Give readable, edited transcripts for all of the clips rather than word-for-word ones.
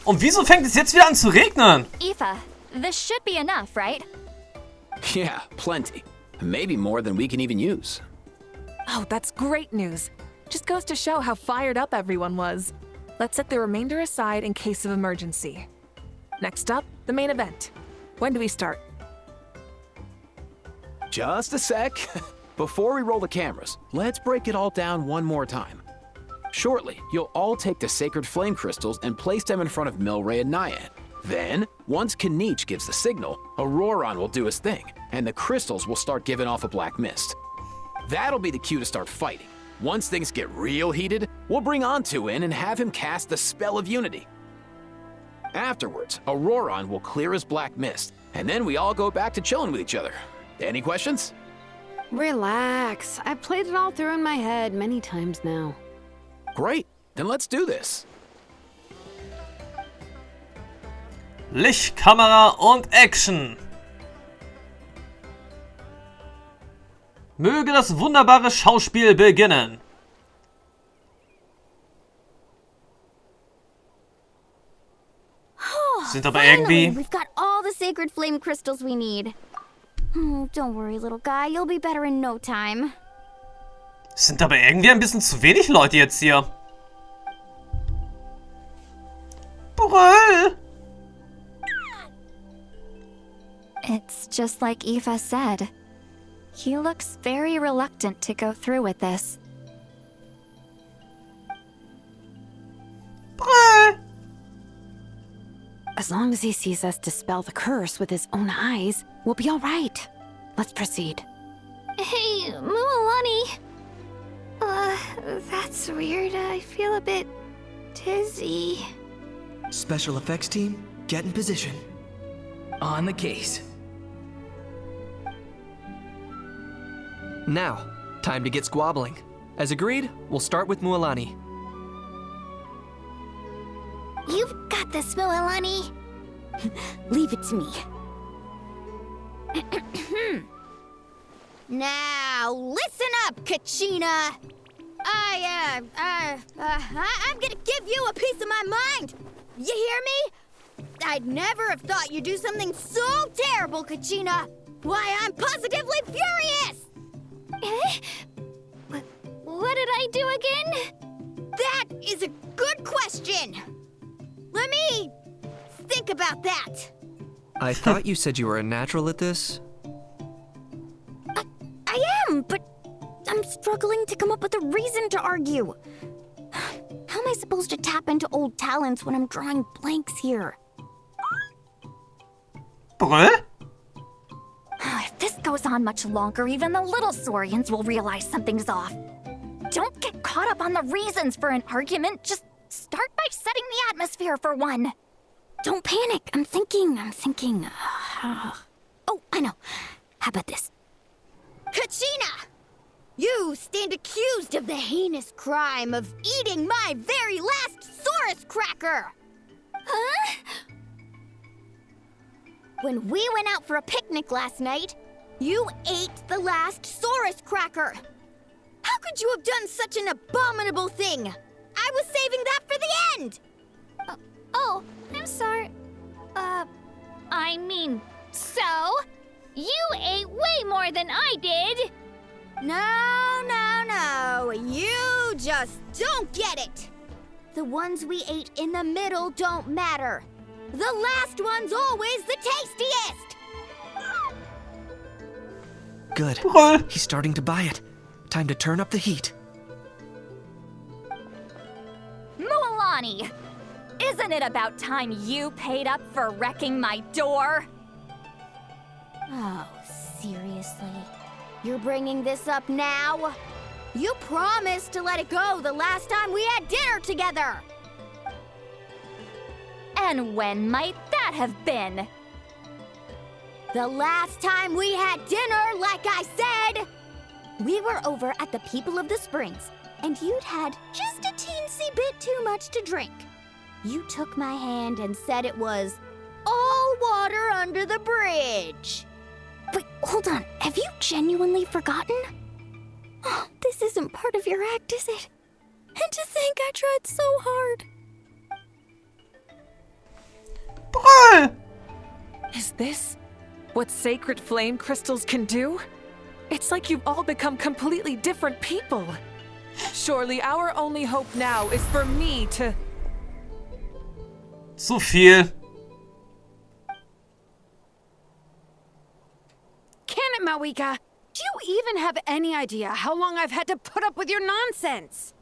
Und wieso fängt es jetzt wieder an zu regnen? Aoife, this should be enough, right? Yeah, plenty. Maybe more than we can even use. Oh, that's great news. Just goes to show how fired up everyone was. Let's set the remainder aside in case of emergency. Next up, the main event. When do we start? Just a sec. Before we roll the cameras, let's break it all down one more time. Shortly, you'll all take the sacred flame crystals and place them in front of Milray and Nyan. Then, once Kanich gives the signal, Auroron will do his thing, and the crystals will start giving off a black mist. That'll be the cue to start fighting. Once things get real heated, we'll bring Antu in and have him cast the spell of unity. Afterwards, Auroron will clear his black mist, and then we all go back to chilling with each other. Any questions? Relax. I've played it all through in my head many times now. Great, then let's do this. Licht, Kamera und Action. Möge das wunderbare Schauspiel beginnen. Sind aber irgendwie... We've got all the sacred flame crystals we need. Don't worry, little guy. You'll be better in no time. Sind aber irgendwie ein bisschen zu wenig Leute jetzt hier. Brüll! It's just like Aoife said. He looks very reluctant to go through with this. Brüll! As long as he sees us dispel the curse with his own eyes, we'll be all right. Let's proceed. Hey, Mualani. That's weird. I feel a bit dizzy. Special effects team, get in position. On the case. Now, time to get squabbling. As agreed, we'll start with Mualani. You've got this, Mualani. Leave it to me. Now, listen up, Kachina. I'm gonna give you a piece of my mind. You hear me? I'd never have thought you'd do something so terrible, Kachina. Why, I'm positively furious. What did I do again? That is a good question. Let me think about that. I thought you said you were a natural at this. I am, but I'm struggling to come up with a reason to argue. How am I supposed to tap into old talents when I'm drawing blanks here? Brüll? If this goes on much longer, even the little Saurians will realize something's off. Don't get caught up on the reasons for an argument. Just start by setting the atmosphere for one. Don't panic. I'm thinking. Oh, I know. How about this? Kachina! You stand accused of the heinous crime of eating my very last Saurus cracker! Huh? When we went out for a picnic last night, you ate the last Saurus cracker. How could you have done such an abominable thing? I was saving that for the end! Oh, I'm sorry. I mean, so? You ate way more than I did! No. You just don't get it. The ones we ate in the middle don't matter. The last one's always the tastiest! Good. Brüll! He's starting to buy it. Time to turn up the heat. Mualani! Isn't it about time you paid up for wrecking my door? Oh, seriously? You're bringing this up now? You promised to let it go the last time we had dinner together! And when might that have been? The last time we had dinner, like I said! We were over at the People of the Springs, and you'd had just a teensy bit too much to drink. You took my hand and said it was all water under the bridge. Wait, hold on. Have you genuinely forgotten? Oh, this isn't part of your act, is it? And to think I tried so hard. this? What sacred flame crystals can do? It's like you've all become completely different people. Surely our only hope now is for me to... Zu viel. Can it, Mawika? Do you even have any idea how long I've had to put up with your nonsense?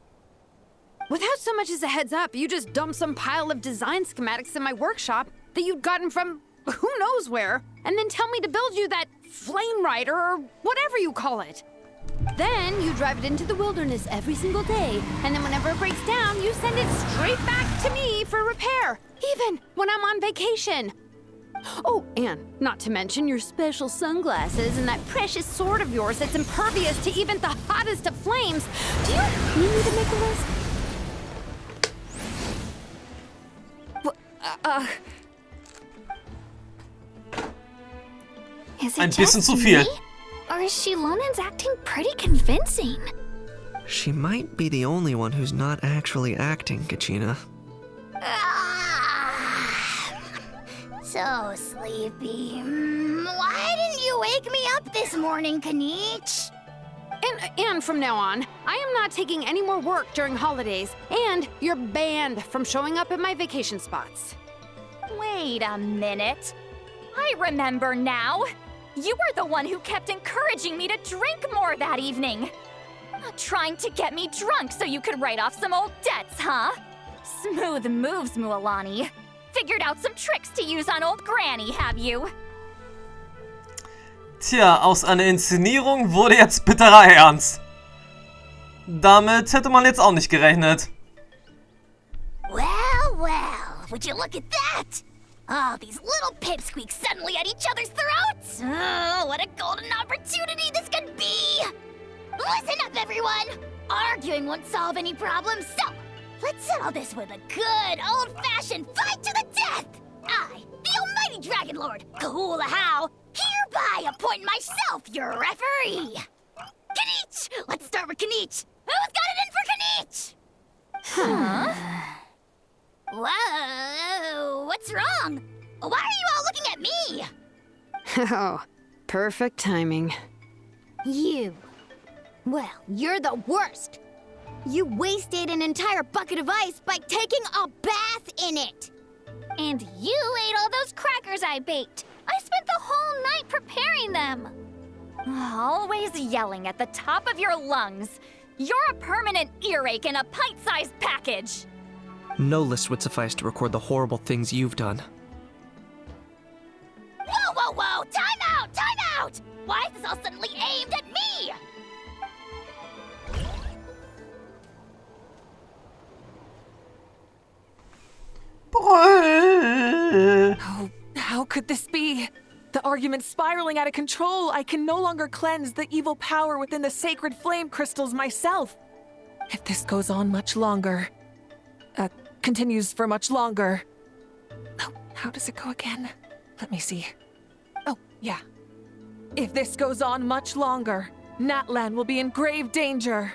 Without so much as a heads up, you just dumped some pile of design schematics in my workshop that you'd gotten from who knows where, and then tell me to build you that flame rider or whatever you call it. Then you drive it into the wilderness every single day, and then whenever it breaks down, you send it straight back to me for repair, even when I'm on vacation. Oh, and not to mention your special sunglasses and that precious sword of yours that's impervious to even the hottest of flames. Do you need me to make a list? Is Ein it bisschen just zu viel. me? Or is Shilonen's acting pretty convincing? She might be the only one who's not actually acting, Kachina. So sleepy. Why didn't you wake me up this morning, Kanich? And from now on, I am not taking any more work during holidays, and you're banned from showing up at my vacation spots. Wait a minute. I remember now. You were the one who kept encouraging me to drink more that evening. Trying to get me drunk so you could write off some old debts, huh? Smooth moves, Mualani. Figured out some tricks to use on old Granny, have you? Tja, aus einer Inszenierung wurde jetzt bitterer Ernst. Damit hätte man jetzt auch nicht gerechnet. Well, well, would you look at that? Oh, these little pipsqueaks suddenly at each other's throats! Oh, what a golden opportunity this could be! Listen up, everyone! Arguing won't solve any problems, so let's settle this with a good old-fashioned fight to the death! I, the almighty Dragon Lord, Kahula-How, hereby appoint myself your referee! Kanich! Let's start with Kanich! Who's got it in for Kanich? Huh? Whoa, what's wrong? Why are you all looking at me? Oh, perfect timing. You. Well, you're the worst. You wasted an entire bucket of ice by taking a bath in it. And you ate all those crackers I baked. I spent the whole night preparing them. Always yelling at the top of your lungs. You're a permanent earache in a pint-sized package. No list would suffice to record the horrible things you've done. Whoa, whoa, whoa! Time out! Time out! Why is this all suddenly aimed at me? Oh, how could this be? The argument's spiraling out of control. I can no longer cleanse the evil power within the sacred flame crystals myself. If this goes on much longer... continues for much longer... Oh, how does it go again? Let me see. Oh, yeah. If this goes on much longer, Natlan will be in grave danger.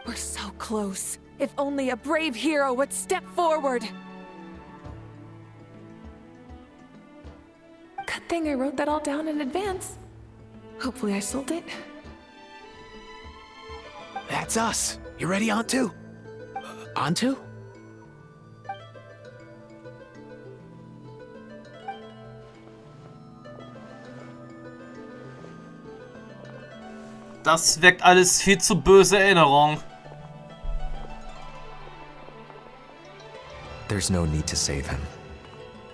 We're so close. If only a brave hero would step forward. Good thing I wrote that all down in advance. Hopefully I sold it. That's us. You ready, Antu? Antu? Das weckt alles viel zu böse Erinnerungen. There's no need to save him.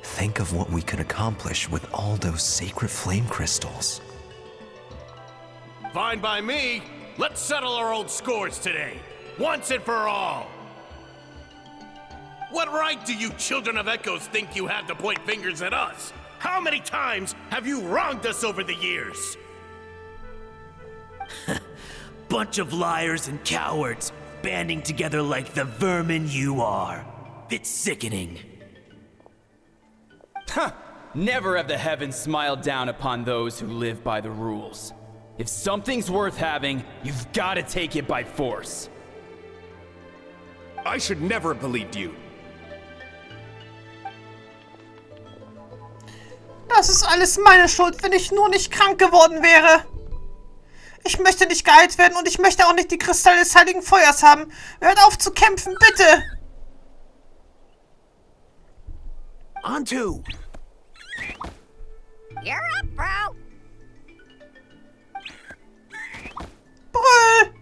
Think of what we could accomplish with all those sacred flame crystals. Fine by me. Let's settle our old scores today, once and for all. What right do you children of Echoes think you have to point fingers at us? How many times have you wronged us over the years? Bunch of liars and cowards, banding together like the vermin you are. It's sickening. Huh! Never have the heavens smiled down upon those who live by the rules. If something's worth having, you've got to take it by force. I should never have believed you. Das ist alles meine Schuld, wenn ich nur nicht krank geworden wäre. Ich möchte nicht geheilt werden und ich möchte auch nicht die Kristalle des Heiligen Feuers haben. Hört auf zu kämpfen, bitte! On2! You're up, bro. Brüll!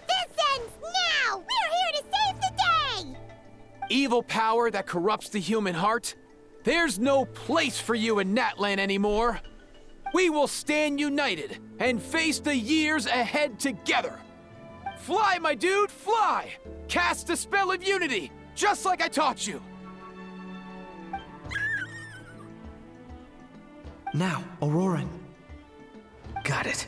This ends now. We're here to save the day. Evil power that corrupts the human heart? There's no place for you in Natlan anymore. We will stand united and face the years ahead together. Fly, my dude, fly! Cast the spell of unity, just like I taught you. Now, Auroran. Got it.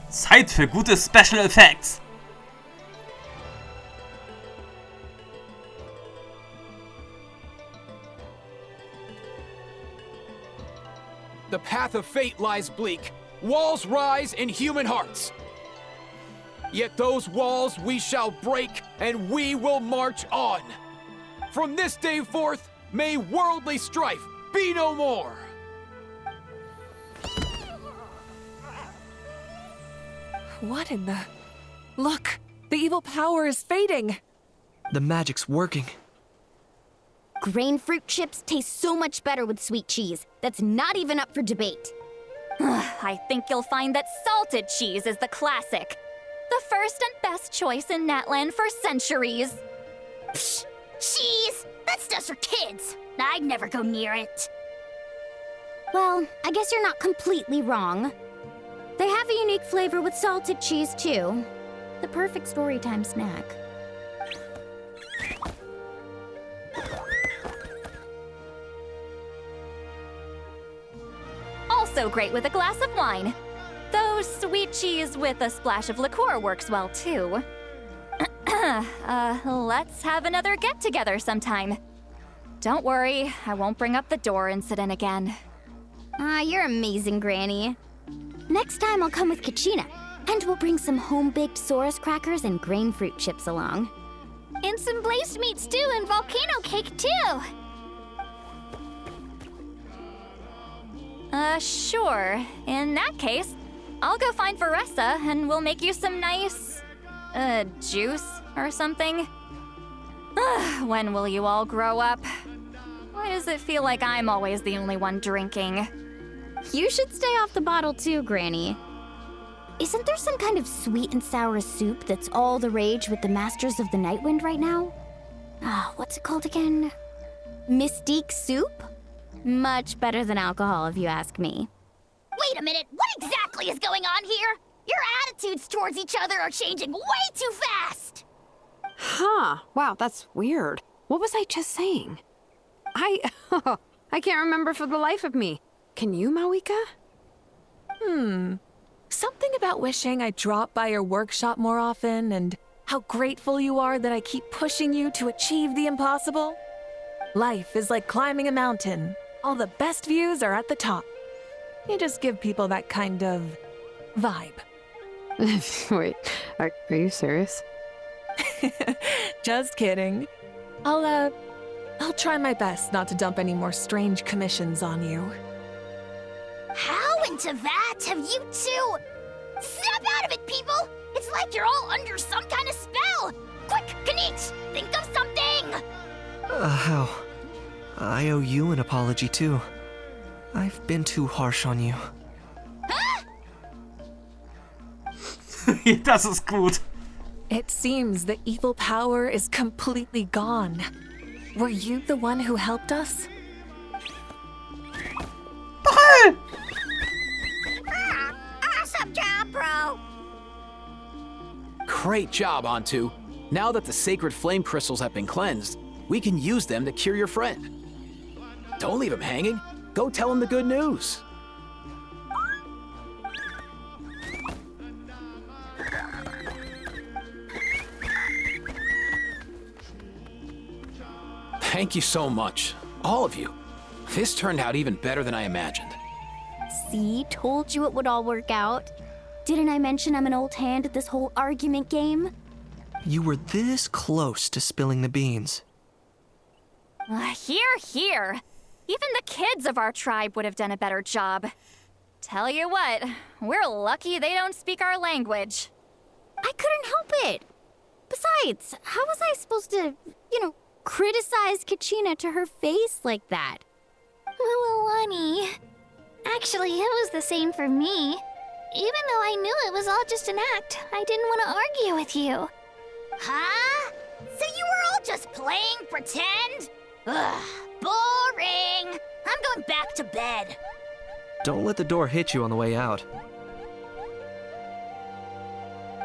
Zeit für gute Special Effects. The path of fate lies bleak. Walls rise in human hearts. Yet those walls we shall break, and we will march on. From this day forth, may worldly strife be no more. What in the... Look! The evil power is fading! The magic's working. Grain fruit chips taste so much better with sweet cheese. That's not even up for debate. I think you'll find that salted cheese is the classic. The first and best choice in Natlan for centuries. Psh, cheese! That stuff's for kids. I'd never go near it. Well, I guess you're not completely wrong. They have a unique flavor with salted cheese, too. The perfect storytime snack. Also great with a glass of wine. Though sweet cheese with a splash of liqueur works well, too. Let's have another get-together sometime. Don't worry, I won't bring up the door incident again. You're amazing, Granny. Next time I'll come with Kachina, and we'll bring some home-baked Saurus crackers and grain fruit chips along. And some blazed meat stew and volcano cake, too! Sure. In that case, I'll go find Veressa and we'll make you some nice... juice or something. When will you all grow up? Why does it feel like I'm always the only one drinking? You should stay off the bottle too, Granny. Isn't there some kind of sweet and sour soup that's all the rage with the Masters of the Nightwind right now? What's it called again? Mystique soup? Much better than alcohol, if you ask me. Wait a minute, what exactly is going on here? Your attitudes towards each other are changing way too fast! Huh. Wow, that's weird. What was I just saying? I can't remember for the life of me. Can you, Mawika? Something about wishing I'd drop by your workshop more often and how grateful you are that I keep pushing you to achieve the impossible. Life is like climbing a mountain. All the best views are at the top. You just give people that kind of vibe. Wait, are you serious? Just kidding. I'll try my best not to dump any more strange commissions on you. How into that have you two? Snap out of it, people! It's like you're all under some kind of spell! Quick, Kanich, think of something! How? I owe you an apology too. I've been too harsh on you. Huh? Das ist gut. It seems the evil power is completely gone. Were you the one who helped us? Awesome job, bro! Great job, On2. Now that the sacred flame crystals have been cleansed, we can use them to cure your friend. Don't leave him hanging. Go tell him the good news. Thank you so much. All of you. This turned out even better than I imagined. See, told you it would all work out. Didn't I mention I'm an old hand at this whole argument game? You were this close to spilling the beans. Here. Even the kids of our tribe would have done a better job. Tell you what, we're lucky they don't speak our language. I couldn't help it. Besides, how was I supposed to, criticize Kachina to her face like that? Well, honey, actually, it was the same for me. Even though I knew it was all just an act, I didn't want to argue with you. Huh? So you were all just playing pretend? Ugh, boring. I'm going back to bed. Don't let the door hit you on the way out.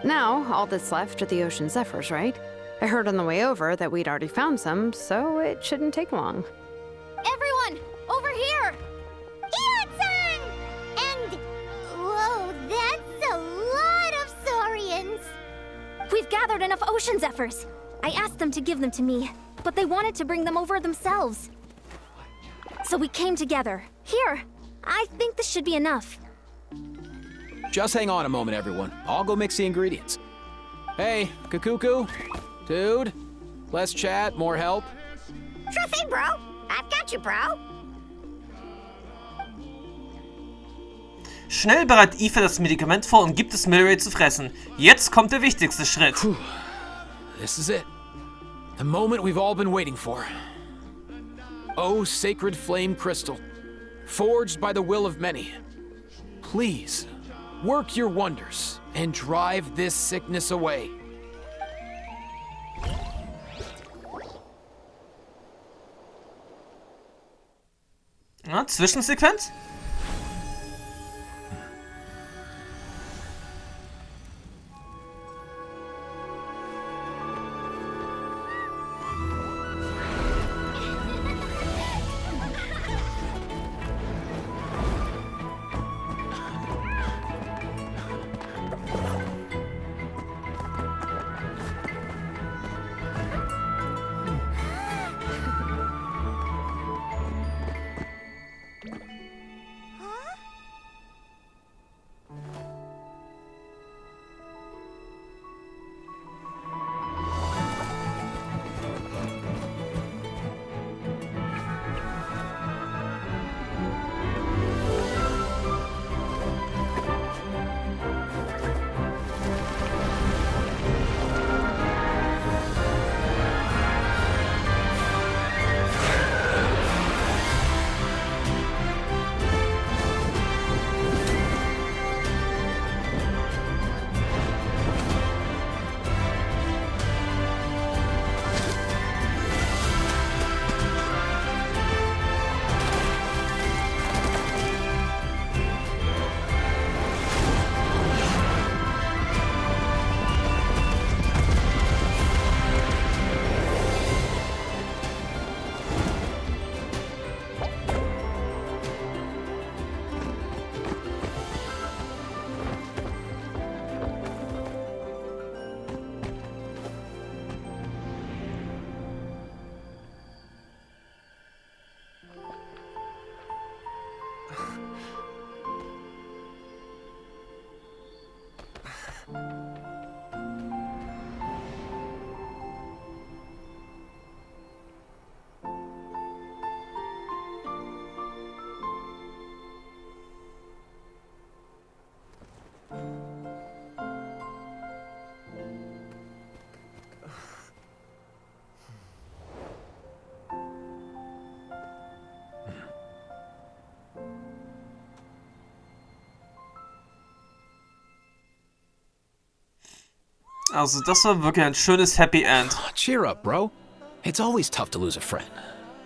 Now, all that's left are the ocean zephyrs, right? I heard on the way over that we'd already found some, so it shouldn't take long. Everyone, over here! Hiya-san! And, whoa, that's a lot of saurians. We've gathered enough ocean zephyrs. I asked them to give them to me, but they wanted to bring them over themselves. So we came together. Here, I think this should be enough. Just hang on a moment, everyone. I'll go mix the ingredients. Hey, Kakuku, dude, less chat, more help. Sure thing, bro. I've got you, bro. Schnell bereitet Aoife das Medikament vor und gibt es Milray zu fressen. Jetzt kommt der wichtigste Schritt. This is it. The moment we've all been waiting for. Oh, sacred flame crystal, forged by the will of many. Please, work your wonders and drive this sickness away. Ja, Zwischensequenz? Also, das war wirklich ein schönes Happy End. Cheer up, bro. It's always tough to lose a friend.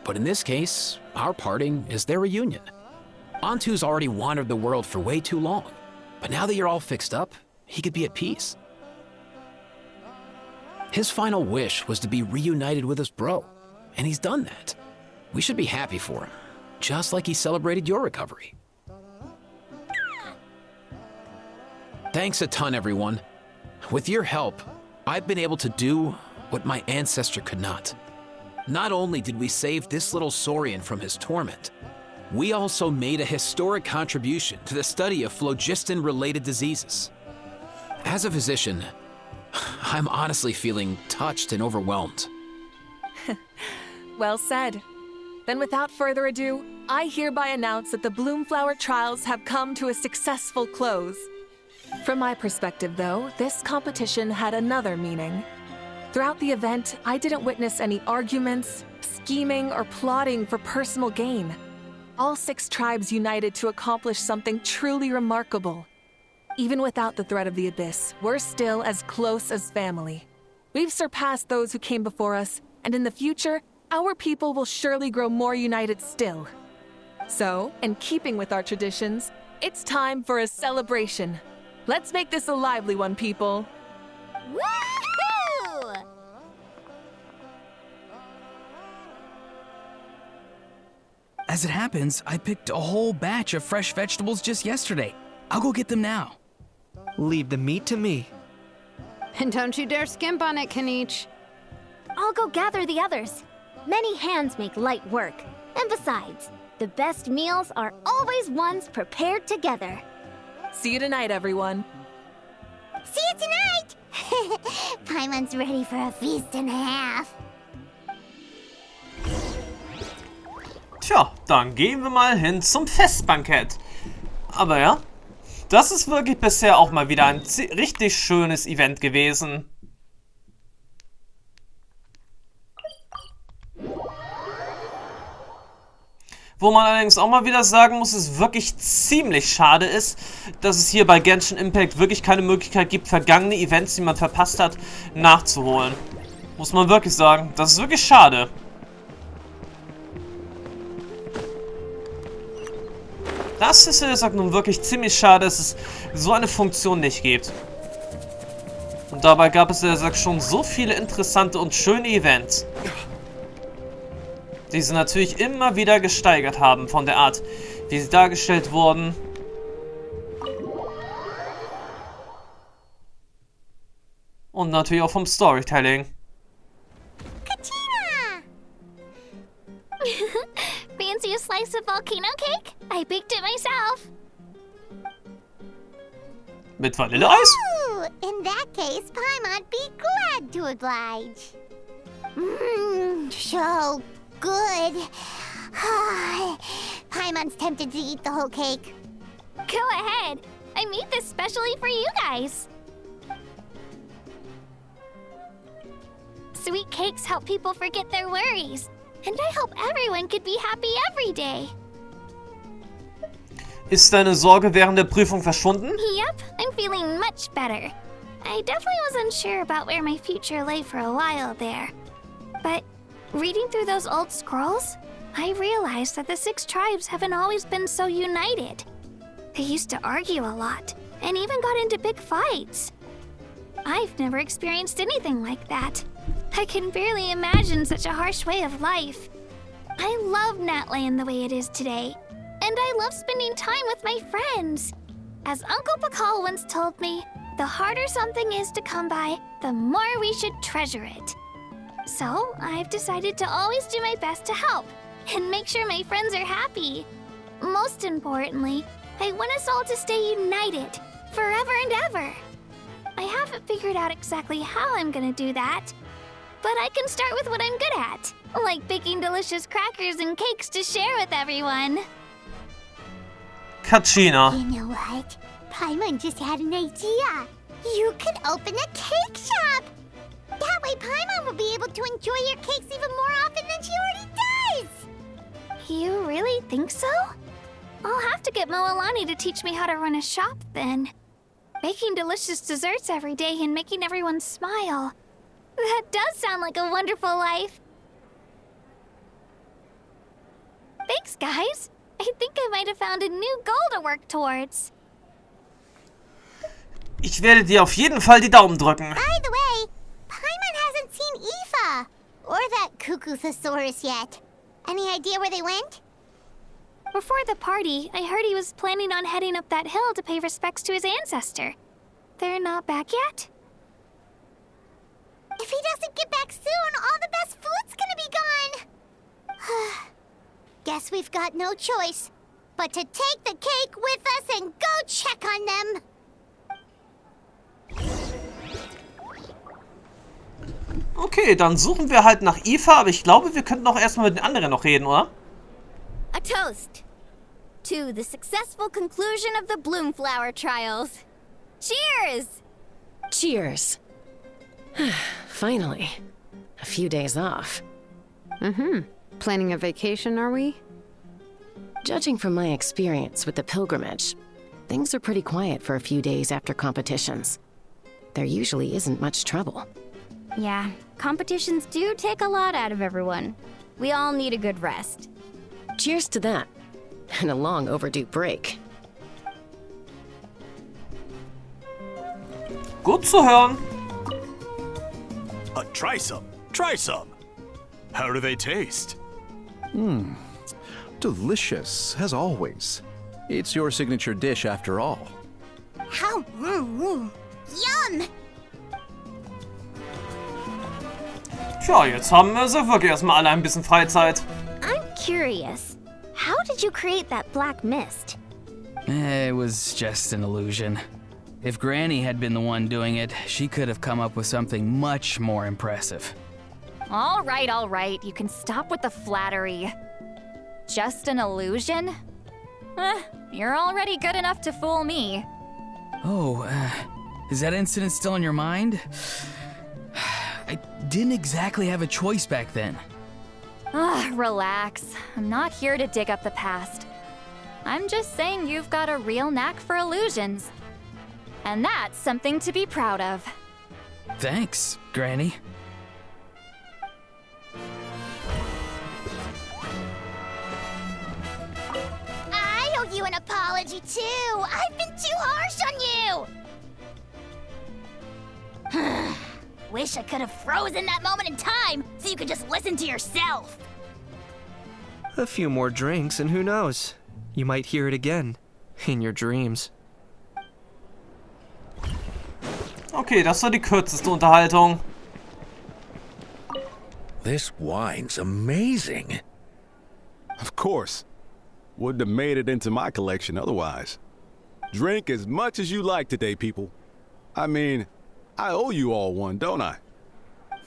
But in this case, our parting is their reunion. Antu's already wandered the world for way too long. But now that you're all fixed up, he could be at peace. His final wish was to be reunited with his bro. And he's done that. We should be happy for him. Just like he celebrated your recovery. Thanks a ton, everyone. With your help, I've been able to do what my ancestor could not. Not only did we save this little Saurian from his torment, we also made a historic contribution to the study of phlogiston-related diseases. As a physician, I'm honestly feeling touched and overwhelmed. Well said. Then without further ado, I hereby announce that the Bloomflower trials have come to a successful close. From my perspective, though, this competition had another meaning. Throughout the event, I didn't witness any arguments, scheming, or plotting for personal gain. All 6 tribes united to accomplish something truly remarkable. Even without the threat of the Abyss, we're still as close as family. We've surpassed those who came before us, and in the future, our people will surely grow more united still. So, in keeping with our traditions, it's time for a celebration. Let's make this a lively one, people. Woohoo! As it happens, I picked a whole batch of fresh vegetables just yesterday. I'll go get them now. Leave the meat to me. And don't you dare skimp on it, Kanich. I'll go gather the others. Many hands make light work. And besides, the best meals are always ones prepared together. See you tonight, everyone. See you tonight! Paimon's ready for a feast and a half. Tja, dann gehen wir mal hin zum Festbankett. Aber ja, das ist wirklich bisher auch mal wieder ein richtig schönes Event gewesen. Wo man allerdings auch mal wieder sagen muss, es wirklich ziemlich schade ist, dass es hier bei Genshin Impact wirklich keine Möglichkeit gibt, vergangene Events, die man verpasst hat, nachzuholen. Muss man wirklich sagen. Das ist wirklich schade. Das ist, wie gesagt, nun wirklich ziemlich schade, dass es so eine Funktion nicht gibt. Und dabei gab es, wie gesagt, schon so viele interessante und schöne Events, die sie natürlich immer wieder gesteigert haben von der Art, wie sie dargestellt wurden. Und natürlich auch vom Storytelling. Katina! Fancy a slice of volcano cake? I baked it myself. Mit Vanilleeis? Ooh, in that case, Paimon'd be glad to oblige. Mmm, so good. Paimon's tempted to eat the whole cake. Go ahead. I made this specially for you guys. Sweet cakes help people forget their worries. And I hope everyone could be happy every day. Ist deine Sorge während der Prüfung verschwunden? Yep, I'm feeling much better. I definitely was unsure about where my future lay for a while there. But reading through those old scrolls, I realized that the 6 tribes haven't always been so united. They used to argue a lot, and even got into big fights. I've never experienced anything like that. I can barely imagine such a harsh way of life. I love Natlan the way it is today, and I love spending time with my friends. As Uncle Pakal once told me, the harder something is to come by, the more we should treasure it. So, I've decided to always do my best to help, and make sure my friends are happy. Most importantly, I want us all to stay united, forever and ever. I haven't figured out exactly how I'm gonna do that, but I can start with what I'm good at, like baking delicious crackers and cakes to share with everyone. Katrina. You know what? Paimon just had an idea. You could open a cake shop. That way Paimon will be able to enjoy your cakes even more often than she already does. You really think so? I'll have to get Moalani to teach me how to run a shop then. Baking delicious desserts every day and making everyone smile. That does sound like a wonderful life. Thanks, guys. I think I might have found a new goal to work towards. Ich werde dir auf jeden Fall die Daumen drücken. By the way, Paimon hasn't seen Aoife or that cuckoo thesaurus yet. Any idea where they went? Before the party, I heard he was planning on heading up that hill to pay respects to his ancestor. They're not back yet? If he doesn't get back soon, all the best food's gonna be gone. guess we've got no choice but to take the cake with us and go check on them. Okay, dann suchen wir halt nach Eva, aber ich glaube, wir könnten auch erstmal mit den anderen noch reden, oder? A toast to the successful conclusion of the Bloomflower trials. Cheers! Cheers. Finally. A few days off. Planning a vacation, are we? Judging from my experience with the pilgrimage, things are pretty quiet for a few days after competitions. There usually isn't much trouble. Yeah, competitions do take a lot out of everyone. We all need a good rest. Cheers to that. And a long overdue break. Gut zu hören. Try some. Try some. How do they taste? Delicious, as always. It's your signature dish after all. How? Yum! Tja, jetzt haben wir so wirklich erstmal alle ein bisschen Freizeit. I'm curious. How did you create that black mist? It was just an illusion. If Granny had been the one doing it, she could have come up with something much more impressive. All right. You can stop with the flattery. Just an illusion? You're already good enough to fool me. Oh, is that incident still in your mind? I didn't exactly have a choice back then. Relax. I'm not here to dig up the past. I'm just saying you've got a real knack for illusions. And that's something to be proud of. Thanks, Granny. I owe you an apology too. I've been too harsh on you. Wish I could have frozen that moment in time so you could just listen to yourself. A few more drinks and who knows? You might hear it again. In your dreams. Okay, das war die kürzeste Unterhaltung. This wine's amazing. Of course. Wouldn't have made it into my collection otherwise. Drink as much as you like today, people. I mean, I owe you all one, don't I?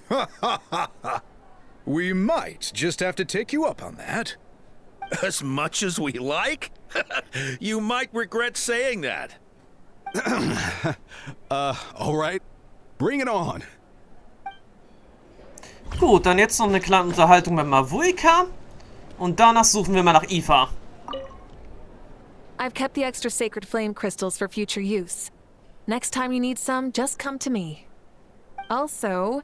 Ha ha ha ha! We might just have to take you up on that. As much as we like? You might regret saying that. Alright. Bring it on. Gut, dann jetzt noch eine kleine Unterhaltung mit Mavuika. Und danach suchen wir mal nach Eva. I've kept the extra sacred flame crystals for future use. Next time you need some, just come to me. Also,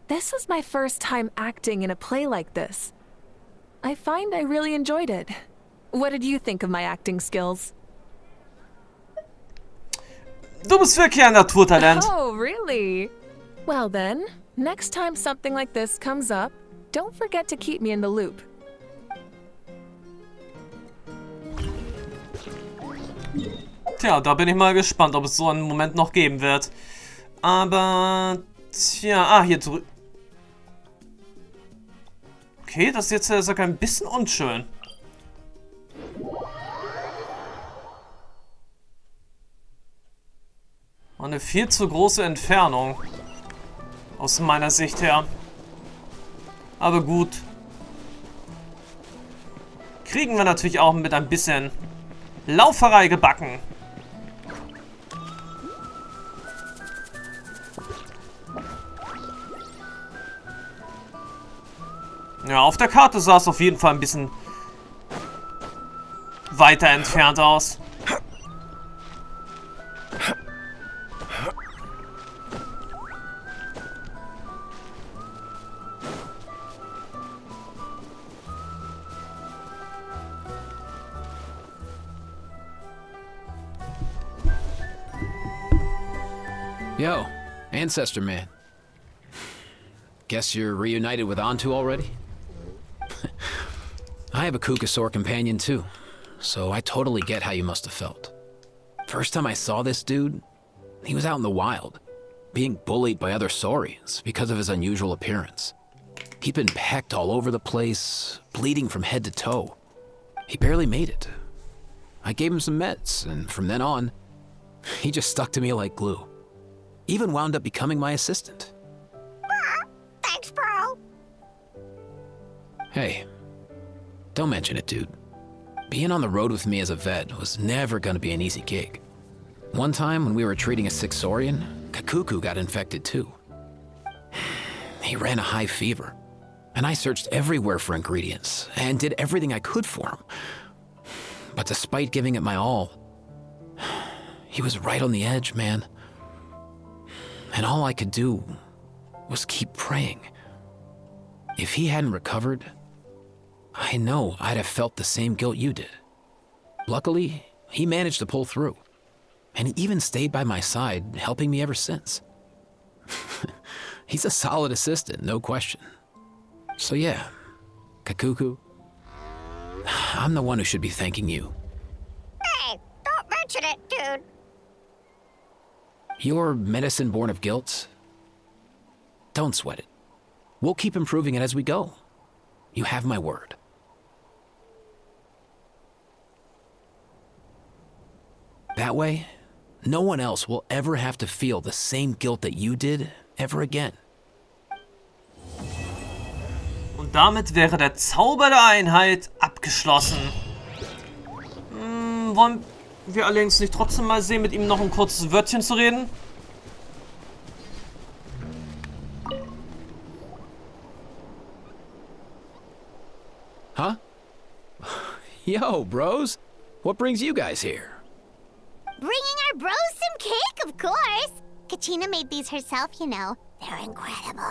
this is my first time acting in a play like this. I find I really enjoyed it. What did you think of my acting skills? Du bist wirklich ein Naturtalent. Oh, really? Well then, next time something like this comes up, don't forget to keep me in the loop. Tja, da bin ich mal gespannt, ob es so einen Moment noch geben wird. Aber, tja, hier drüben. Okay, das ist jetzt sogar ein bisschen unschön. Eine viel zu große Entfernung. Aus meiner Sicht her. Aber gut. Kriegen wir natürlich auch mit ein bisschen Lauferei gebacken. Ja, auf der Karte sah es auf jeden Fall ein bisschen weiter entfernt aus. Yo, Ancestor Man. Guess you're reunited with Antu already? I have a Kukasaur companion too, so I totally get how you must have felt. First time I saw this dude, he was out in the wild, being bullied by other saurians because of his unusual appearance. He'd been pecked all over the place, bleeding from head to toe. he barely made it. I gave him some meds, and from then on, he just stuck to me like glue. Even wound up becoming my assistant. Thanks, bro. Hey, don't mention it, dude. Being on the road with me as a vet was never gonna be an easy gig. One time when we were treating a sick Saurian, Kakuku got infected too. He ran a high fever, and I searched everywhere for ingredients and did everything I could for him. But despite giving it my all, he was right on the edge, man. And all I could do was keep praying. If he hadn't recovered, I know I'd have felt the same guilt you did. Luckily, he managed to pull through, and he even stayed by my side, helping me ever since. He's a solid assistant, no question. So yeah, Kakuku, I'm the one who should be thanking you. Hey, don't mention it, dude. Your medicine born of guilt? Don't sweat it. We'll keep improving it as we go. You have my word. That way, no one else will ever have to feel the same guilt that you did ever again. Und damit wäre der Zauber der Einheit abgeschlossen. Wollen wir allerdings nicht trotzdem mal sehen, mit ihm noch ein kurzes Wörtchen zu reden? Huh? Yo, bros. What brings you guys here? Bringing our bros some cake, of course. Kachina made these herself, you know. They're incredible.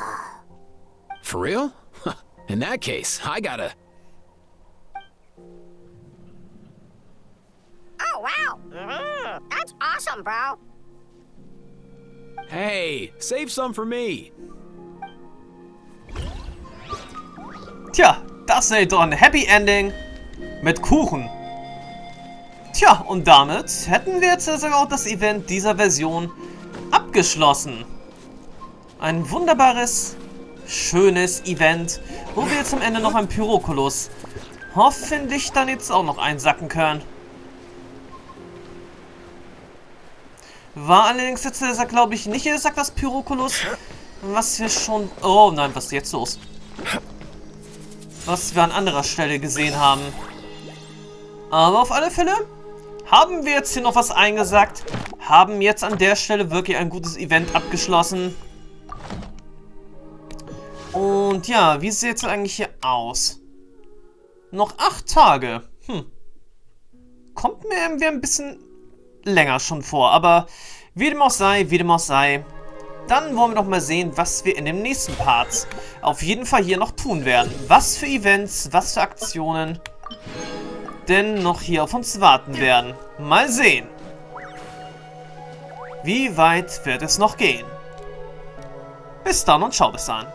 For real? In that case, I gotta... Oh, wow. That's awesome, bro. Hey, save some for me. Tja, das ist doch ein Happy Ending mit Kuchen. Tja, und damit hätten wir jetzt also auch das Event dieser Version abgeschlossen. Ein wunderbares, schönes Event, wo wir jetzt am Ende noch ein Pyrokulus hoffentlich dann jetzt auch noch einsacken können. War allerdings jetzt, glaube ich, nicht gesagt, das Pyrokulus, was wir schon... Oh nein, was ist jetzt los? Was wir an anderer Stelle gesehen haben. Aber auf alle Fälle haben wir jetzt hier noch was eingesackt. Haben jetzt an der Stelle wirklich ein gutes Event abgeschlossen. Und ja, wie sieht es eigentlich hier aus? Noch 8 Tage. Kommt mir irgendwie ein bisschen länger schon vor. Aber wie dem auch sei, dann wollen wir doch mal sehen, was wir in dem nächsten Part auf jeden Fall hier noch tun werden. Was für Events, was für Aktionen denn noch hier auf uns warten werden. Mal sehen. Wie weit wird es noch gehen? Bis dann und ciao bis dann.